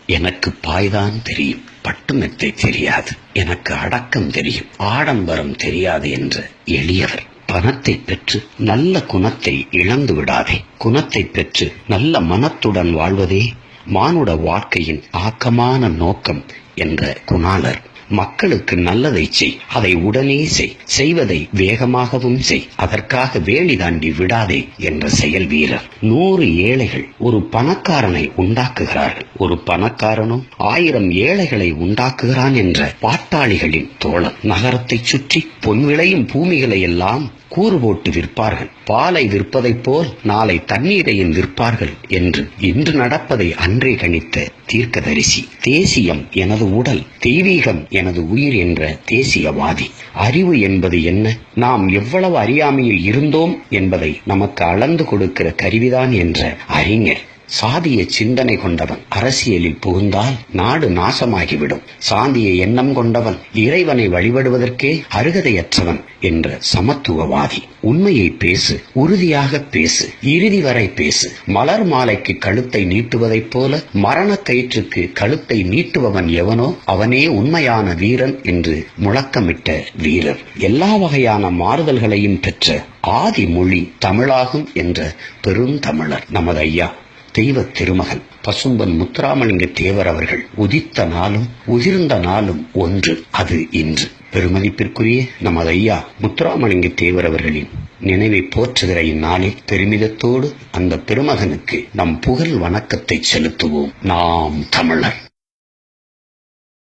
எனக்கு பாய்தான் தெரியும், பட்டுமெத்தை தெரியாது. எனக்கு அடக்கம் தெரியும், ஆடம்பரம் தெரியாது என்ற எளியவர். பணத்தை பெற்று நல்ல குணத்தை இழந்து விடாதே. குணத்தை பெற்று நல்ல மனத்துடன் வாழ்வதே மானுட வாழ்க்கையின் ஆக்கமான நோக்கம் என்ற குணாளர். மக்களுக்கு நல்லதை செய், அதை உடனே செய், செய்வதை வேகமாகவும் செய், அதற்காக வேலி தாண்டி விடாதே என்ற செயல் வீரர். 100 ஏழைகள் ஒரு பணக்காரனை உண்டாக்குகிறார்கள், ஒரு பணக்காரனோ 1000 ஏழைகளை உண்டாக்குகிறான் என்ற பாட்டாளிகளின் தோழன். நகரத்தை சுற்றி பொன் விளையும் பூமிகளை எல்லாம் கூறு போட்டு விற்பார்கள். பாலை விற்பதைப் போல் நாளை தண்ணீரையும் விற்பார்கள் என்று இன்று நடப்பதை அன்றே கணித்த தீர்க்கதரிசி. தேசியம் எனது உடல், தெய்வீகம் எனது உயிர் என்ற தேசியவாதி. அறிவு என்பது என்ன? நாம் எவ்வளவு அறியாமையில் இருந்தோம் என்பதை நமக்கு அளந்து கொடுக்கிற கருவிதான் என்ற அறிஞர். சாதிய சிந்தனை கொண்டவன் அரசியலில் புகுந்தால் நாடு நாசமாகிவிடும். சாதிய எண்ணம் கொண்டவன் இறைவனை வழிபடுவதற்கே அருகதையற்றவன் என்ற சமத்துவவாதி. உண்மையை பேசு, உறுதியாக பேசு, இறுதி வரை பேசு. மலர் மாலைக்கு கழுத்தை நீட்டுவதைப் போல மரண கயிற்றுக்கு கழுத்தை நீட்டுபவன் எவனோ அவனே உண்மையான வீரன் என்று முழக்கமிட்ட வீரர். எல்லா வகையான மாறுதல்களையும் பெற்ற ஆதி மொழி தமிழாகும் என்ற பெருந்தமிழர் நமது ஐயா தெய்வ திருமகன் பசும்பன் முத்துராமலிங்க தேவர் அவர்கள் உதித்த நாளும் உதிர்ந்த நாளும் ஒன்று, அது இன்று. பெருமதிப்பிற்குரிய நமது ஐயா முத்துராமலிங்க தேவர் அவர்களின் நினைவை போற்றுகிற இந்நாளில் பெருமிதத்தோடு அந்த பெருமகனுக்கு நம் புகழ் வணக்கத்தை செலுத்துவோம். நாம் தமிழர்.